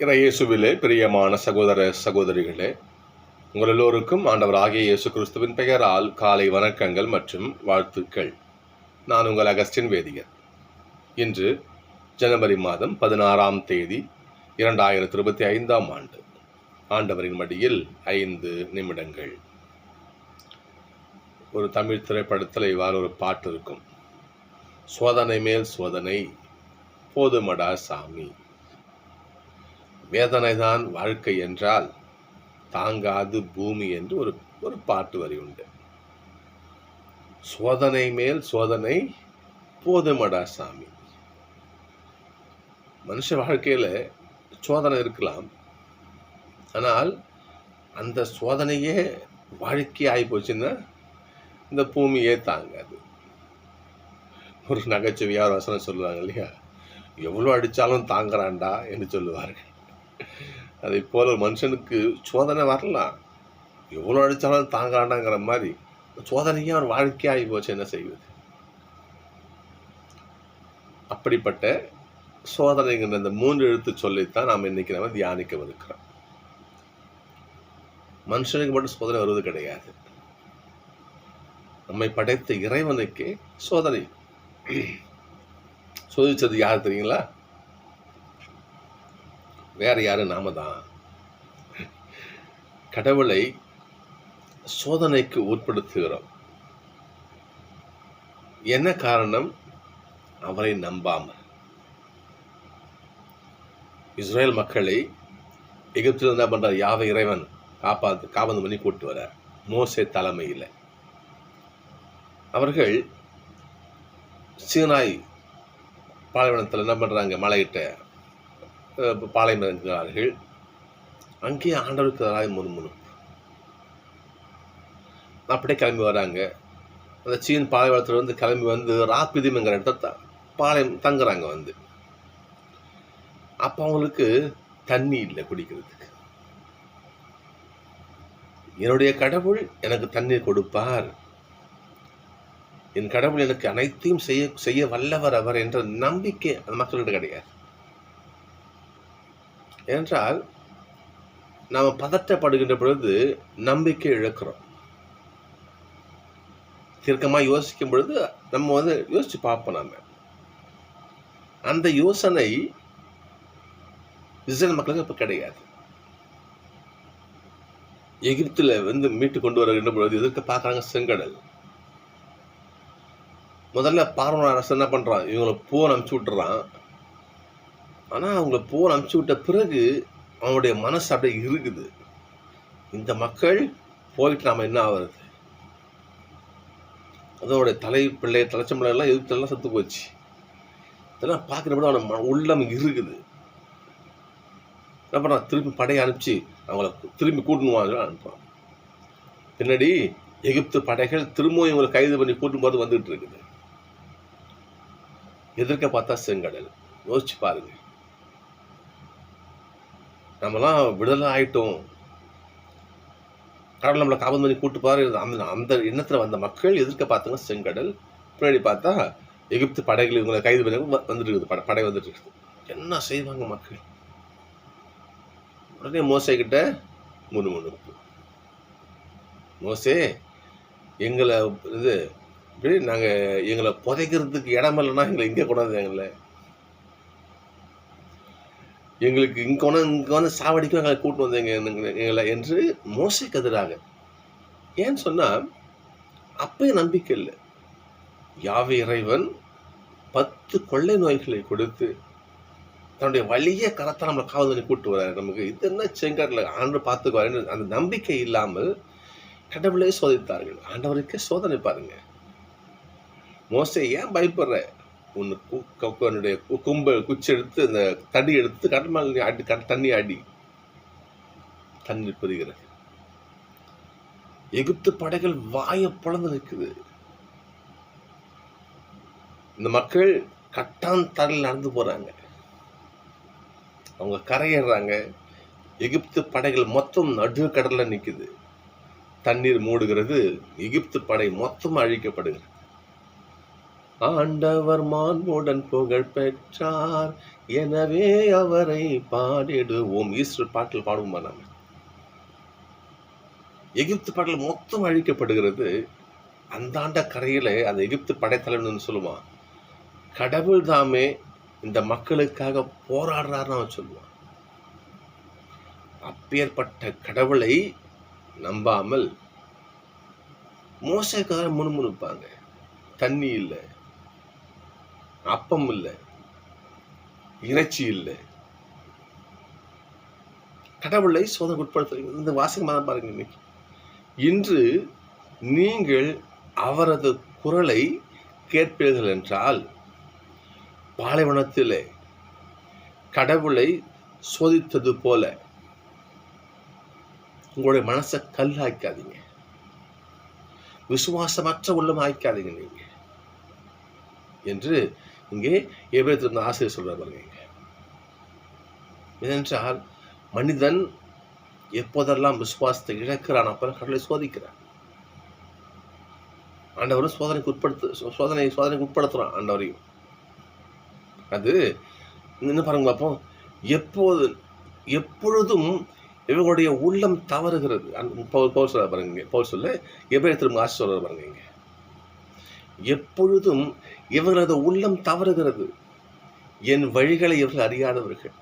இயேசுவிலே பிரியமான சகோதர சகோதரிகளே, உங்கள் எல்லோருக்கும் ஆண்டவராகிய இயேசு கிறிஸ்துவின் பெயரால் காலை வணக்கங்கள் மற்றும் வாழ்த்துக்கள். நான் உங்கள் அகஸ்டின் வேதியர். இன்று ஜனவரி மாதம் 16ஆம் தேதி 2025ஆம் ஆண்டு. ஆண்டவரின் மடியில் 5 நிமிடங்கள். ஒரு தமிழ் திரைப்படத்தில் இவ்வாறு ஒரு பாட்டு இருக்கும். சோதனை மேல் சோதனை போதுமடா சாமி, வேதனைதான் வாழ்க்கை என்றால் தாங்காது பூமி என்று ஒரு பாட்டு வரி உண்டு. சோதனை மேல் சோதனை போதுமடா சாமி. மனுஷ வாழ்க்கையில சோதனை இருக்கலாம், ஆனால் அந்த சோதனையே வாழ்க்கை ஆகி போச்சுன்னா இந்த பூமியே தாங்காது. ஒரு நகைச்சுவையார் வசனம் சொல்லுவாங்க இல்லையா, எவ்வளோ அடித்தாலும் தாங்குறான்டா என்று சொல்லுவார்கள். அதை போல ஒரு மனுஷனுக்கு சோதனை வரலாம், எவ்வளோ அடித்தாலும் தாங்காண்டாங்கிற மாதிரி சோதனையே ஒரு வாழ்க்கையாகி போச்சு, என்ன செய்வது? அப்படிப்பட்ட சோதனைங்கிற இந்த 3 எழுத்து சொல்லித்தான் நாம் இன்னைக்கு நம்ம தியானிக்கவிருக்கிறோம். மனுஷனுக்கு மட்டும் சோதனை வருவது கிடையாது, நம்மை படைத்த இறைவனுக்கே சோதனை. சோதிச்சது யார் தெரியுங்களா? வேற யாரு? நாம தான். கடவுளை சோதனைக்கு உட்படுத்துகிறோம். என்ன காரணம்? அவரை நம்பாமல். இஸ்ரேல் மக்களை எகிப்தில் என்ன பண்றார்? யாவை இறைவன் காபந்து பண்ணி கூட்டு வர மோசே தலைமையில் அவர்கள் சீனாய் பாலைவனத்தில் என்ன பண்றாங்க? மலையிட்ட பாளையம் இறங்குகிறார்கள். அங்கேயே ஆண்டவருக்கு எதிராக முறுமுறுப்பு. அப்படியே கிளம்பி வராங்க. அந்த சீன் பாலைவனத்தில் வந்து கிளம்பி வந்து ராப்பிதிம்ங்கிற இடத்த பாளையம் தங்குறாங்க. வந்து அப்போ அவங்களுக்கு தண்ணி இல்லை குடிக்கிறதுக்கு. என்னுடைய கடவுள் எனக்கு தண்ணீர் கொடுப்பார், என் கடவுள் எனக்கு அனைத்தையும் செய்ய வல்லவர் அவர் என்ற நம்பிக்கை அந்த மக்கள்கிட்ட கிடையாது. ஏனென்றால் நாம் பதற்றப்படுகின்ற பொழுது நம்பிக்கை இழக்கிறோம். தீர்க்கமாக யோசிக்கும் பொழுது நம்ம வந்து யோசிச்சு பார்ப்போம். நாம அந்த யோசனை இஸ்ரேல் மக்களுக்கு இப்ப கிடையாது. எகிப்துல வந்து மீட்டு கொண்டு வருகின்ற பொழுது எதிர்க்க பார்க்கறாங்க செங்கடல். முதல்ல பார்வோன் அரசு என்ன பண்றான்? இவங்களை போர் அனுப்பிச்சு விட்டுறான். ஆனா அவங்கள போர் அனுப்பிச்சு விட்ட பிறகு அவனுடைய மனசு அப்படியே இருக்குது. இந்த மக்கள் போயிட்டு நாம என்ன ஆகுறது? அதோட தலைச்சம்பிள்ளை எல்லாம் எதிர்த்தெல்லாம் செத்து போச்சு. இதெல்லாம் பார்க்கிறப்ப அவன உள்ளம் இருக்குது. என்ன பண்றான்? திருப்பி படையை அனுப்பிச்சு அவங்கள திரும்பி கூட்டணுவாங்க அனுப்புறான். பின்னாடி எகிப்து படைகள் திரும்பவும் இவங்களை கைது பண்ணி கூட்டும் போது வந்துட்டு இருக்குது. எதிர்க்க பார்த்தா செங்கடல். யோசிச்சு பாருங்க, நம்மலாம் விடுதலை ஆயிட்டோம், கடவுள் நம்மளை காபந்து பண்ணி கூட்டு பாரு, அந்த எண்ணத்துல வந்த மக்கள் எதிர்க்க பார்த்தாங்க செங்கடல். பின்னாடி பார்த்தா எகிப்து படைகள் இவங்களை கைது பண்ணி வந்துட்டு இருக்குது. படை வந்துட்டு இருக்குது. என்ன செய்வாங்க மக்கள்? உடனே மோசே கிட்ட முணுமுணுப்பு. மோசே, எங்களை இது இப்படி எங்களை புதைக்கிறதுக்கு இடம் இல்லைன்னா எங்களை இங்கே கொண்டாந்து எங்களுக்கு இங்கே வந்து சாவடிக்கும் எங்களை கூட்டு வந்தீங்க எங்களை என்று மோசைக்கு எதிராக. ஏன்னு சொன்னா அப்பயும் நம்பிக்கை இல்லை. யாவே இறைவன் 10 கொள்ளை நோய்களை கொடுத்து தன்னுடைய வலிய கரத்தை நம்மளை காவல் கூட்டு வர்றாரு. நமக்கு இது என்ன செங்கடல ஆண்டு பார்த்துக்குவாரு. அந்த நம்பிக்கை இல்லாமல் கடவுளே சோதித்தார்கள். ஆண்டவருக்கே சோதனை பாருங்க. மோசே, ஏன் பயப்படுற? உன்னுடைய குச்சி எடுத்து அந்த தடி எடுத்து கடல் அடி, தண்ணி அடி, தண்ணீர் பெறுகிறது. எகிப்து படைகள் வாய பிளந்து நிற்குது. இந்த மக்கள் கட்டான் தரையில் நடந்து போறாங்க. அவங்க கரையேறாங்க. எகிப்து படைகள் மொத்தம் நடு கடல்ல நிக்குது. தண்ணீர் மூடுகிறது. எகிப்து படை மொத்தம் அழிக்கப்படுகிறது. ஆண்டவர் மாண்புடன் புகழ் பெற்றார், எனவே அவரை பாடிடுவோம். ஈஸ்டர் பாட்டில் பாடுவோமா நாம? எகிப்து பாட்டில் மொத்தம் அழிக்கப்படுகிறது. அந்தாண்ட கரையில அந்த எகிப்து படைத்தலைவன் சொல்லுவான், கடவுள் தாமே இந்த மக்களுக்காக போராடுறாருன்னு அவன் சொல்லுவான். அப்பேற்பட்ட கடவுளை நம்பாமல் மோசேக்காக முணுமுணுப்பாங்க. தண்ணி இல்லை, அப்பம் இல்லை, இறைச்சி இல்லை. கடவுளை சோதனை உட்படுத்த இந்த வாசகமாக பாருங்க. இன்னைக்கு இன்று நீங்கள் அவரது குரலை கேட்பீர்கள் என்றால், பாலைவனத்திலே கடவுளை சோதித்தது போல உங்களுடைய மனசை கல்லாக்காதீங்க, விசுவாசமற்ற உள்ளம் ஆய்க்காதீங்க நீங்க என்று இங்கே எபிரேயர் ஆசிரியர் சொல்ற பாருங்க. ஏனென்றால் மனிதன் எப்போதெல்லாம் விசுவாசத்தை இழக்கிறான் அப்ப கடவுளை சோதிக்கிறான். ஆண்டவரும் சோதனைக்கு உட்படுத்துறான் ஆண்டவரையும். அது என்ன பாருங்க பார்ப்போம். எப்பொழுதும் இவங்களுடைய உள்ளம் தவறுகிறது. பவுல் சொல்ல பாருங்க, பவுல் சொல்ல எபிரேயர் ஆசி சொல்ற பாருங்க. இங்க எப்பொழுதும் இவர்களது உள்ளம் தவறுகிறது, என் வழிகளை இவர்கள் அறியாதவர்கள்.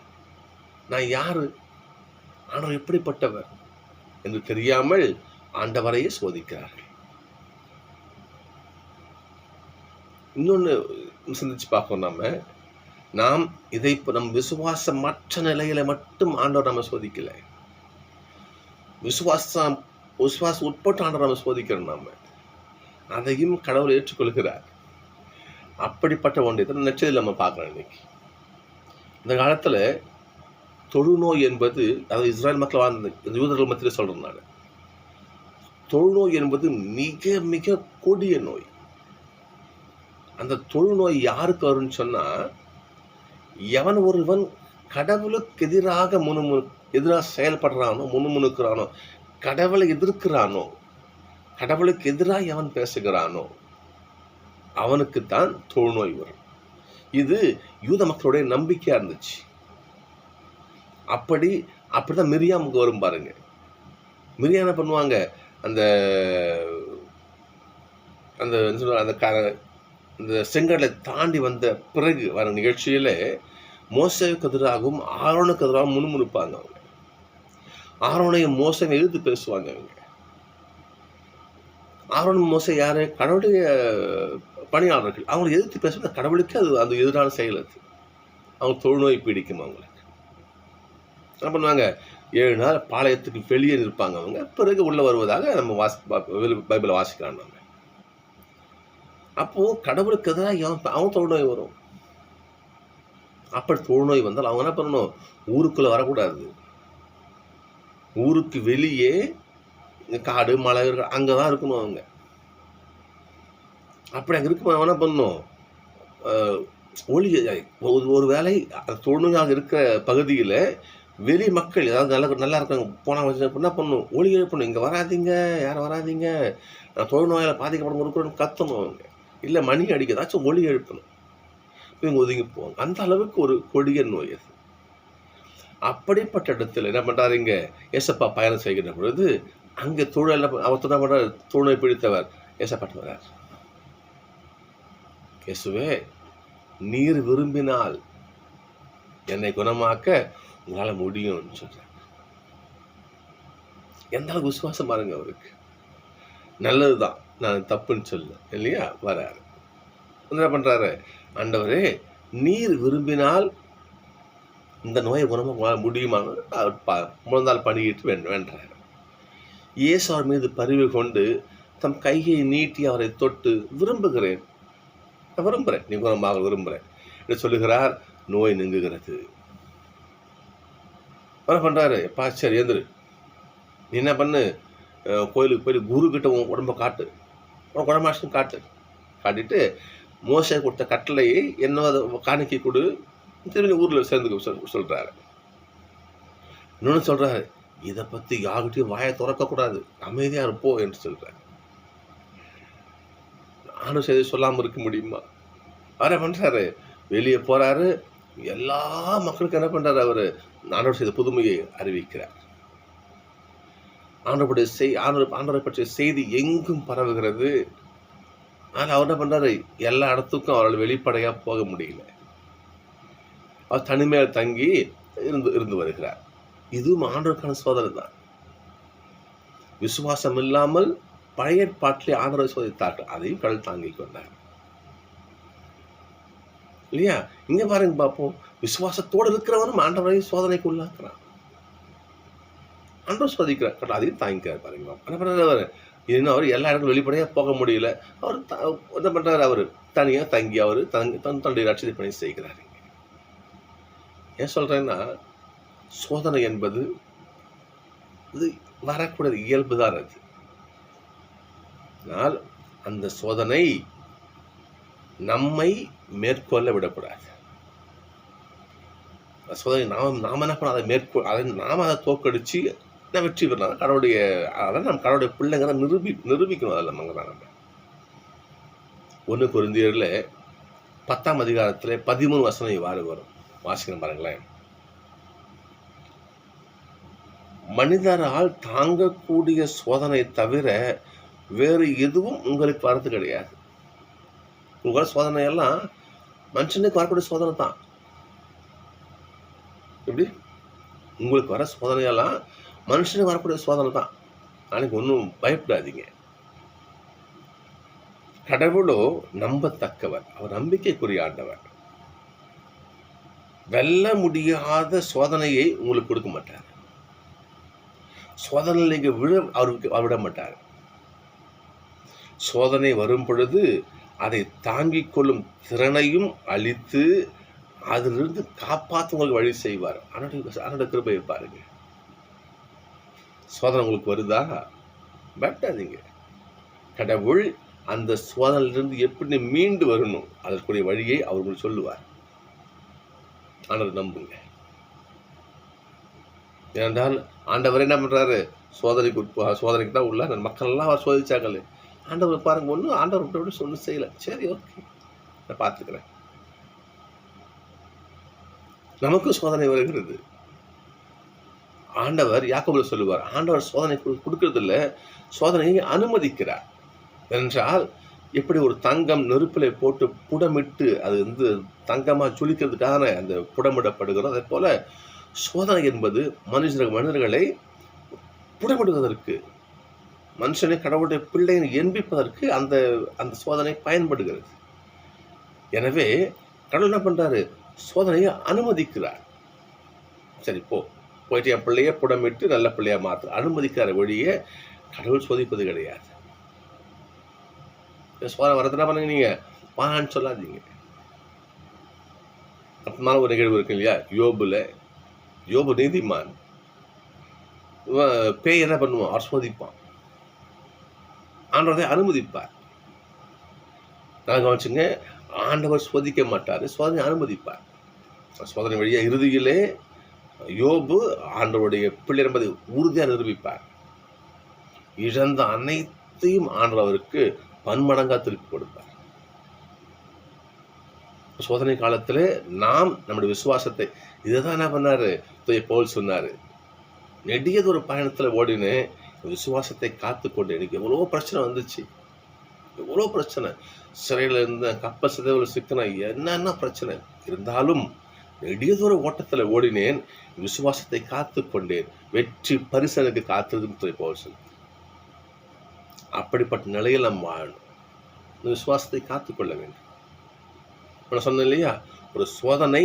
நான் யாரு, ஆண்டவர் எப்படிப்பட்டவர் என்று தெரியாமல் ஆண்டவரையே சோதிக்கிறார்கள். இன்னொன்னு சிந்திச்சு பார்ப்போம். நாம் இதை நம் விசுவாசம் மற்ற நிலையில மட்டும் ஆண்டவர் நம்ம சோதிக்கல, விசுவாசம் உட்பட்டு ஆண்டவர் நம்ம சோதிக்கிறோம். நாம அதையும் கடவுள் ஏற்றுக்கொள்கிறார். அப்படிப்பட்ட ஒன்றை தான் நச்சதில் நம்ம பார்க்கிறோம். இன்னைக்கு இந்த காலத்துல தொழுநோய் என்பது, அதாவது இஸ்ரேல் மக்கள் வாழ்ந்த யூதர்கள் மத்தியில் சொல்றேன் நான், தொழுநோய் என்பது மிக மிக கொடிய நோய். அந்த தொழுநோய் யாருக்கு வரும்னு சொன்னா, எவன் ஒருவன் கடவுளுக்கு எதிராக செயல்படுறானோ, முணுமுணுக்கிறானோ, கடவுளை எதிர்க்கிறானோ, கடவுளுக்கு எதிராக எவன் பேசுகிறானோ அவனுக்குத்தான் தொழுநோய் வரும். இது யூத மக்களுடைய நம்பிக்கையா இருந்துச்சு. அப்படிதான் மிரியாமுக்கு வரும் பாருங்க. மிரியா என்ன பண்ணுவாங்க, அந்த செங்கடலை தாண்டி வந்த பிறகு வர நிகழ்ச்சியில மோசேவுக்கு எதிராகவும் ஆரோனுக்கு எதிராகவும் முணுமுணுப்பாங்க. அவங்க ஆரோனையும் மோசையும் எதிர்த்து பேசுவாங்க. அவங்க ஆரோன் மோசை யாரு, கடவுளுடைய பணியாளர்கள். அவங்களை எதிர்த்து பேசுவது கடவுளுக்கு அது அந்த எதிரான செயல். அது அவங்க தொழுநோய் பீடிக்கும். அவங்களுக்கு என்ன பண்ணுவாங்க, 7 நாள் பாளையத்துக்கு வெளியே இருப்பாங்க. அவங்க பிறகு உள்ள வருவதாக நம்ம பைபிளை வாசிக்கலாம். நம்ம அப்போ கடவுளுக்கு எதிராக அவன் தொழுநோய் வரும். அப்படி தொழுநோய் வந்தால் அவங்க என்ன பண்ணணும், ஊருக்குள்ள வரக்கூடாது. ஊருக்கு வெளியே காடு மலை அங்கதான் இருக்கணும். அவங்க அப்படி அங்க இருக்கும். அவன் என்ன பண்ணணும், ஒரு வேளை தொழுநோயாக இருக்கிற பகுதியில வெளி மக்கள் ஏதாவது நல்லா இருக்காங்க போனா என்ன பண்ணணும், ஒளி எழுப்பணும், இங்க வராதிங்க, யாரும் வராதிங்க, நான் தொழுநோயால பாதிக்கப்படும் இருக்கிறோன்னு கத்தணும். அவங்க இல்ல மணி அடிக்க ஏதாச்சும் ஒளி எழுப்பணும். இவங்க ஒதுங்கி போவாங்க. அந்த அளவுக்கு ஒரு கொடிய நோய் அது. அப்படிப்பட்ட இடத்துல என்ன பண்றாரு, இங்க ஏசப்பா பயணம் செய்கின்ற பொழுது அங்க தொழில் அவர் என்ன பண்றாரு, தொழுநோய் பிடித்தவர் ஏசப்பாட்டு வர்றார். இயேசுவே, நீர் விரும்பினால் என்னை குணமாக்க உங்களால முடியும்னு சொல்றாரு. எந்த அளவுக்கு விசுவாசம் பாருங்க அவருக்கு. நல்லதுதான், நான் தப்புன்னு சொல்ல இல்லையா. வராரு, என்ன பண்றாரு, ஆண்டவரே நீர் விரும்பினால் இந்த நோயை குணமாக முடியுமான்னு முழந்தால் பணியிட்டு வேண்டாரு. இயேசு அவர் மீது பரிவு கொண்டு தம் கையை நீட்டி அவரை தொட்டு, விரும்புகிறேன், நீ குணமாக விரும்புகிறேன் என்று சொல்லுகிறார். நோய் நீங்குகிறது. என்ன பண்றாரு, சரி எந்திரு, நீ என்ன பண்ணு, கோயிலுக்கு போய் குரு கிட்ட உடம்ப காட்டு, குணமாஷன் காட்டிட்டு மோசே கொடுத்த கட்டளையை என்ன காணிக்கை கொடு, திரும்பி ஊர்ல சேர்ந்து சொல்றாரு. இன்னொன்னு சொல்றாரு, இதை பத்தி யாருகிட்டையும் வாயை திறக்க கூடாது, அமைதியா இருப்போம் என்று சொல்றாரு. நானும் செய்தி சொல்லாம இருக்க முடியுமா? அவரை பண்றாரு, வெளியே போறாரு. எல்லா மக்களுக்கும் என்ன பண்றாரு அவரு? ஆண்டவர் செய்த புதுமையை அறிவிக்கிறார். ஆண்டவரை பற்றிய செய்தி எங்கும் பரவுகிறது. ஆனா அவர் என்ன பண்றாரு? எல்லா இடத்துக்கும் அவரால் வெளிப்படையா போக முடியல. அவர் தனிமையில தங்கி இருந்து வருகிறார். இதுவும் ஆண்டவருக்கான சோதனை தான். விசுவாசம் இல்லாமல் பழைய ஏற்பாட்டிலே ஆண்டவரை சோதித்தார்கள். அதையும் கடல் தாங்கிக் கொண்டார். இல்லையா? இங்க பாருங்க பார்ப்போம். விசுவாசத்தோடு இருக்கிறவனும் ஆண்டவரை சோதனைக்கு உள்ளாக்குறான். ஆண்டவர் சோதிக்கிறார். கடல் அதையும் தாங்கிக்கிறார் பாருங்க. என்ன பண்றாரு அவரு? இன்னும் அவர் எல்லா இடங்களும் வெளிப்படையா போக முடியல. அவர் என்ன பண்றாரு? அவரு தனியா தங்கி அவரு தன்னுடைய ரட்சித பணி செய்கிறாரு. ஏன் சொல்றேன்னா, சோதனை என்பது இது வரக்கூடாது, இயல்புதான் அது. ஆனால் அந்த சோதனை நம்மை மேற்கொள்ள விடக்கூடாது. சோதனை நாம என்ன பண்ண அதை நாம அதை தோக்கடிச்சு வெற்றி பெறலாம். கடவுளுடைய நம்ம கடவுளுடைய பிள்ளைங்க நிரூபிக்கணும். அதில் நம்ம 1 கொரிந்தியர்ல 10ஆம் அதிகாரத்துல 13 வசனம் இவ்வாறு வரும். வாசிக்கணும் பாருங்களேன். மனிதரால் தாங்கக்கூடிய சோதனை தவிர வேறு எதுவும் உங்களுக்கு வரது கிடையாது. உங்கள் சோதனை எல்லாம் மனுஷனுக்கு வரக்கூடிய சோதனை தான். எப்படி? உங்களுக்கு வர சோதனையெல்லாம் மனுஷனுக்கு வரக்கூடிய சோதனை தான். நாளைக்கு ஒன்றும் பயப்படாதீங்க. கடவுளோ நம்பத்தக்கவர், அவர் நம்பிக்கைக்குரிய ஆண்டவர். வெல்ல முடியாத சோதனையை உங்களுக்கு கொடுக்க மாட்டார். சோதனைக்கு அவர் விட மாட்டார். சோதனை வரும் பொழுது அதை தாங்கிக் கொள்ளும் திறனையும் அளித்து அதிலிருந்து காப்பாற்ற உங்களுக்கு வழி செய்வார். அவனுடைய கிருபையை பாருங்க. சோதனை உங்களுக்கு வருதா? பயப்படாதீங்க. கடவுள் அந்த சோதனையிலிருந்து எப்படி மீண்டு வரணும் அதற்குரிய வழியை அவர்கள் சொல்லுவார். ஆண்டவர் நம்புங்க. ஏனென்றால் ஆண்டவர் என்ன பண்றாரு? சோதனைக்கு தான் உள்ள மக்கள் எல்லாம் அவர் சோதிச்சாங்களே. ஆண்டவர் பாருங்க, ஒன்றும் ஆண்டவர் சொன்ன செய்யல. சரி, ஓகே, நான் பார்த்துக்கிறேன். நமக்கும் சோதனை வருகிறது. ஆண்டவர் யாக்கோபுல சொல்லுவார், ஆண்டவர் சோதனை கொடுக்கறது இல்லை, சோதனையை அனுமதிக்கிறார். என்றால் எப்படி ஒரு தங்கம் நெருப்பிலை போட்டு புடமிட்டு அது தங்கமா சுழிக்கிறதுக்கான அந்த புடமிடப்படுகிறோம், அதே போல சோதனை என்பது மனிதர்களை புடமிடுவதற்கு, மனுஷனை கடவுளுடைய பிள்ளையை என்பிப்பதற்கு அந்த அந்த சோதனை பயன்படுகிறது. எனவே கடவுள் என்ன பண்றாரு? சோதனையை அனுமதிக்கிறார். சரி, போயிட்டு என் பிள்ளைய புடமிட்டு நல்ல பிள்ளையா மாற்ற அனுமதிக்கிற வழியே கடவுள் சோதிப்பது கிடையாது. சோதனை வரதுனா பண்ணுங்க, நீங்க வான்னு சொல்லாதீங்க. அப்புறமான ஒரு நிகழ்வு இருக்கு இல்லையா? யோபு நீதிமான். பேய் என்ன பண்ணுவான்? அவர் சோதிப்பான். ஆண்டவரை அனுமதிப்பார். நான் கவனிச்சுங்க, ஆண்டவர் சோதிக்க மாட்டாரு, சோதனை அனுமதிப்பார். சோதனை வழியா இறுதியிலே யோபு ஆண்டவருடைய பிள்ளை என்பதை உறுதியாக நிரூபிப்பார். இழந்த அனைத்தையும் ஆண்டவருக்கு பன்மடங்கா திருப்பி கொடுப்பார். சோதனை காலத்துல நாம் நம்முடைய விசுவாசத்தை, இதுதான் என்ன பண்ணாரு பவுல் சொன்னாரு, நெடியதொரு பயணத்துல ஓடினு விசுவாசத்தை காத்து கொண்டு. எனக்கு எவ்வளோ பிரச்சனை வந்துச்சு, எவ்வளோ பிரச்சனை, சிறையில இருந்த கப்பல் சிதைவில் சிக்கன, என்னென்ன பிரச்சனை இருந்தாலும் நெடியதொரு ஓட்டத்துல ஓடினேன், விசுவாசத்தை காத்து கொண்டேன், வெற்றி பரிசனுக்கு காத்திருக்கும் பவுல் சொன்னார். அப்படிப்பட்ட நிலையில் நாம் வாழணும். விசுவாசத்தை காத்துக்கொள்ள வேண்டும். நான் சொன்னேன் இல்லையா, ஒரு சோதனை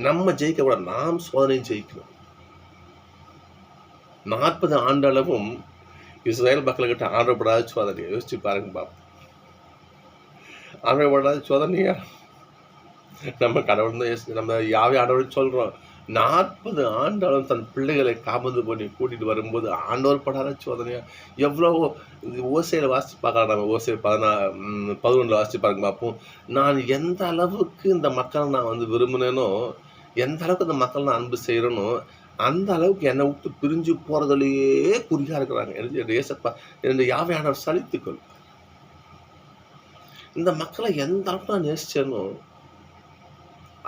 நம்ம ஜெயிக்க கூட, நாம் சோதனை ஜெயிக்கணும். 40 ஆண்டளவும் இஸ்ரேல் மக்கள்கிட்ட ஆண்டப்படாத சோதனையை யோசிச்சு பாருங்க பாப்போம். ஆண்டப்படாத சோதனையா? நம்ம கடவுள் தான், நம்ம யாவே ஆண்டவர் சொல்றோம். 40 ஆண்டாலும் தன் பிள்ளைகளை காமந்து பண்ணி கூட்டிட்டு வரும்போது ஆண்டவர் படாத சோதனையா? எவ்வளவோ ஓசையில வாசிச்சு பார்க்கலாம். நம்ம ஓசை 11 வாசிச்சு பாருங்க பார்ப்போம். நான் எந்த அளவுக்கு இந்த மக்களை நான் விரும்பினேனோ, எந்த அளவுக்கு இந்த மக்கள் நான் அன்பு செய்யறேனோ, அந்த அளவுக்கு என்னை விட்டு பிரிஞ்சு போறதுலயே குறியா இருக்கிறாங்க. என்னுடைய யாவை ஆண்டவர் சலித்துக்கொள். இந்த மக்களை எந்த அளவுக்கு நான் நேசிச்சேனோ,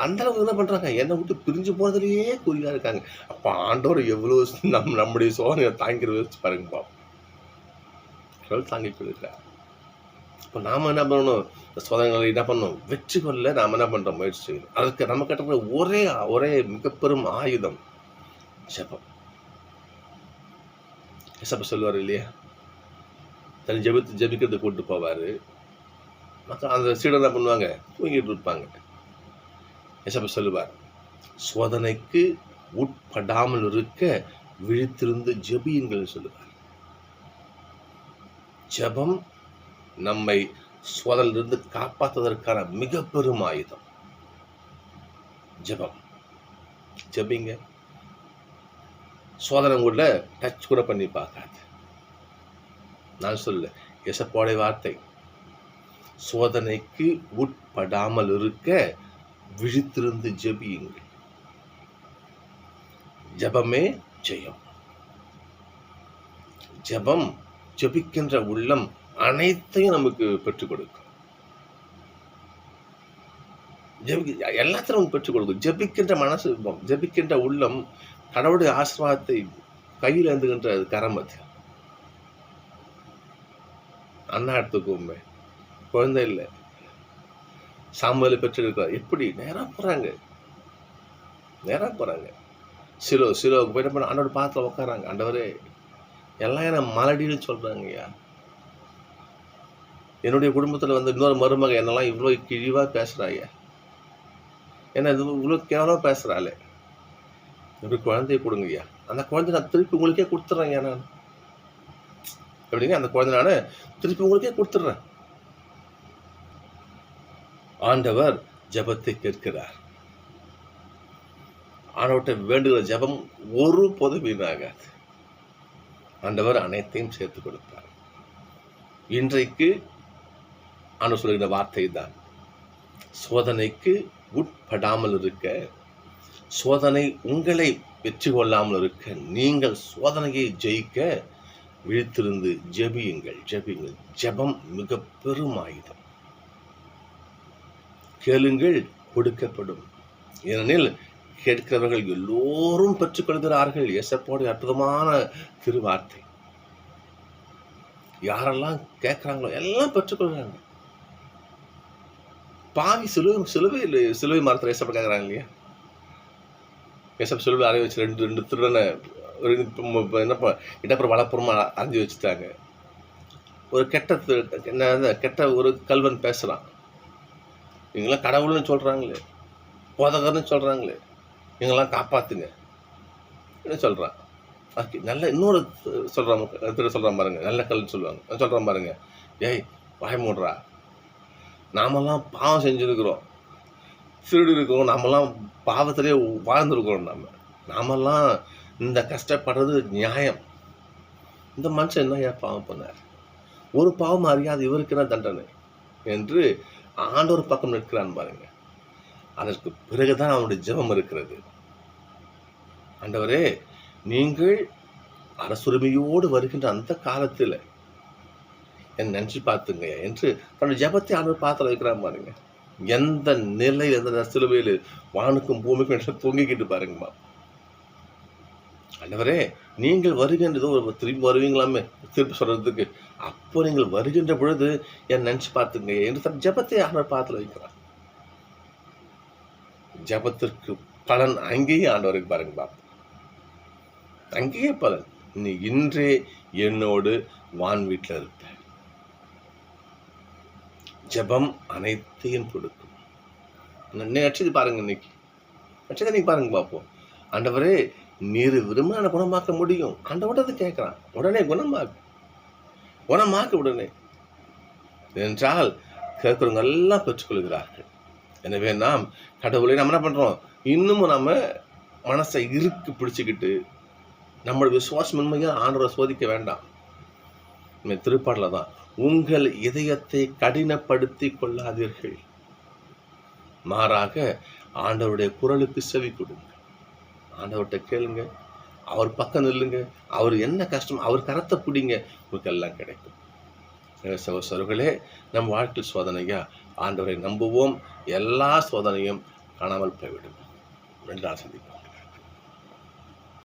அந்த அளவுக்கு என்ன பண்றாங்க, என்னை விட்டு பிரிஞ்சு போறதுலயே குறியா இருக்காங்க. அப்ப ஆண்டவர் எவ்வளவு நம்முடைய சோதனையை தாங்கிறத வச்சு பாருங்க பாப்போம். கடவுள் தாங்கிக் கொள்கிறார். இப்ப நாம என்ன பண்ணணும், சோதனைகளை என்ன பண்ணணும், வெற்றி கொள்ள நாம என்ன பண்றோம், முயற்சி செய்யணும். அதுக்கு நம்ம கிட்ட ஒரே ஒரே மிக பெரும் ஆயுதம் ஜெபம். ஏசப்பா சொல்லுவாரு இல்லையா, தன் ஜெபிக்கிறது கூட்டு போவாரு. மக்கள் அந்த சீடர் என்ன பண்ணுவாங்க, தூங்கிட்டு இருப்பாங்க. ஏசப்பா சொல்லுவார், சோதனைக்கு உட்படாமல் இருக்க விழித்திருந்து ஜெபியுங்கள் சொல்லுவார். ஜெபம் நம்மை சோதனையிலிருந்து காப்பாற்றுவதற்கான மிக பெரும் ஆயுதம் ஜெபம். ஜெபிங்க. சோதனை கூட டச் கூட பண்ணி பார்க்காது. நான் சொல்ல ஏசப்பாவுடைய வார்த்தை, சோதனைக்கு உட்படாமல் இருக்க விழித்திருந்து ஜெபியுங்கள். ஜெபமே ஜெயம். ஜெபம், ஜெபிக்கின்ற உள்ளம் அனைத்தையும் நமக்கு பெற்றுக் கொடுக்கும். எல்லாத்தையும் பெற்றுக் கொடுக்கும். ஜெபிக்கின்ற மனசு, ஜெபிக்கின்ற உள்ளம் கடவுளுடைய ஆசீர்வாதத்தை கையில் எழுந்துகின்ற கரம் அது. அண்ணா எடுத்துக்கோமே, குழந்தை இல்லை, சாமுவேலை பெற்றிருக்கிறார். எப்படி நேரா போறாங்க, நேரா போறாங்க. சிலோவுக்கு போயிட்டு ஆண்டோட பாத்துல உட்காராங்க. ஆண்டவரே, எல்லாம் என்ன மலடின்னு சொல்றாங்க ஐயா. என்னுடைய குடும்பத்துல வந்து இன்னொரு மருமக என்னெல்லாம் இவ்வளவு கிழிவா பேசுறாங்க, என்ன இது இவ்வளவு கேவலமா பேசுறாளே, ஒரு குழந்தைய கொடுங்க ஐயா. அந்த குழந்தை நான் திருப்பி உங்களுக்கே கொடுத்துட்றேன் ஐயா. நான் எப்படிங்க, அந்த குழந்தை நான் திருப்பி உங்களுக்கே கொடுத்துட்றேன். ஆண்டவர் ஜெபத்தை கேட்கிறார். ஆண்டவர்கிட்ட வேண்டுகிற ஜெபம் ஒரு போதும் வீணாகாது. ஆண்டவர் அனைத்தையும் சேர்த்து கொடுப்பார். இன்றைக்கு ஆண்டவர் சொல்கிற வார்த்தை தான், சோதனைக்கு உட்படாமல் இருக்க, சோதனை உங்களை வெற்றி கொள்ளாமல் இருக்க, நீங்கள் சோதனையை ஜெயிக்க விழித்திருந்து ஜெபியுங்கள். ஜெபியுங்கள். ஜெபம் மிக பெரும் ஆயுதம். கேளுங்கள், கொடுக்கப்படும். ஏனெனில் கேட்கிறவர்கள் எல்லோரும் பெற்றுக்கொள்கிறார்கள். ஏசப்பாவுடைய அற்புதமான திருவார்த்தை. யாரெல்லாம் கேட்கிறாங்களோ எல்லாம் பெற்றுக்கொள்கிறாங்க. பாவி சிலுவை மரத்தில் ஏசப்பா கேட்கறாங்க இல்லையா, ஏசப்பா சிலுவை அறைய வச்சு ரெண்டு திருடனை என்னப்பா இடப்புறம் வளப்புறமா அரைஞ்சி வச்சுட்டாங்க. ஒரு கெட்ட ஒரு கல்வன் பேசுறான், இவங்கெல்லாம் கடவுள்னு சொல்றாங்களே, போதகர்னு சொல்றாங்களே, இவங்கெல்லாம் காப்பாத்துங்க என்ன சொல்றான். நல்ல இன்னொரு சொல்றான் பாருங்க, நல்ல கல்னு சொல்லுவாங்க, சொல்றான் பாருங்க, ஏய் வாய மூடுறா, நாமெல்லாம் பாவம் செஞ்சுருக்கிறோம், திருடு இருக்கோம், நாமெல்லாம் பாவத்திலே வாழ்ந்துருக்கிறோம், நாமெல்லாம் இந்த கஷ்டப்படுறது நியாயம். இந்த மனுஷன் என்ன ஏன் பாவம் பண்ணார், ஒரு பாவம் அறியாது இவருக்கு என்ன தண்டனை என்று ஆண்டவர் பக்கம் நிற்கிறான் பாருங்க. அதற்கு பிறகுதான் அவனுடைய ஜெபம் இருக்கிறது. ஆண்டவரே, நீங்கள் அரசுரிமையோடு வருகின்ற அந்த காலத்தில் என்ன நினைச்சு பார்த்துங்க என்று தன்னுடைய ஜெபத்தை ஆண்டவர் பாத்திர வைக்கிறான் பாருங்க. எந்த நிலையில், எந்த சிலுவையில் வானுக்கும் பூமிக்கும் தூங்கிக்கிட்டு பாருங்கம்மா. ஆண்டவரே, நீங்கள் வருகின்றதோ திரும்பி வருவீங்களாமே திருப்பி சொல்றதுக்கு, அப்போ நீங்கள் வருகின்ற பொழுது என் நினைச்சு பார்த்துங்க என்று தன் ஜெபத்தை ஆண்டவர் பாத்திர வைக்கிறான். ஜெபத்திற்கு பலன் அங்கேயே ஆண்டவருக்கு பாருங்க பாப்பா, அங்கேயே பலன். நீ இன்றே என்னோடு வான் வீட்டில் இருப்ப. ஜெபம் அனைத்தையும் கொடுக்கும். நட்சதி பாருங்க, இன்னைக்கு நட்சத்திரம் நீங்க பாருங்க பார்ப்போம். ஆண்டவரே, நீர் விரும்பின குணமாக்க முடியும். ஆண்டவரை அது கேட்கிறான். உடனே குணமாக்கு உடனே என்றால் கேட்கிறவங்க எல்லாம் பெற்றுக்கொள்கிறார்கள். எனவே நாம் கடவுளை நம்ம என்ன பண்றோம், இன்னமும் நம்ம மனசை இறுக்கி பிடிச்சுக்கிட்டு நம்மளுடைய விசுவாசம் உண்மையா ஆண்டவரை சோதிக்க வேண்டாம். திருப்பாடல தான், உங்கள் இதயத்தை கடினப்படுத்தி கொள்ளாதீர்கள், மாறாக ஆண்டவருடைய குரலுக்கு செவி கொடுங்க. ஆண்டவர்கிட்ட கேளுங்க, அவர் பக்கம் நில்லுங்க, அவர் என்ன கஷ்டம் அவர் கரத்தை பிடிங்க, உங்களுக்கு எல்லாம் கிடைக்கும். சகோதரர்களே, நம் வாழ்க்கை சோதனையா ஆண்டவரை நம்புவோம். எல்லா சோதனையும் காணாமல் போய்விடும். 2 நாள் சந்திப்போம்.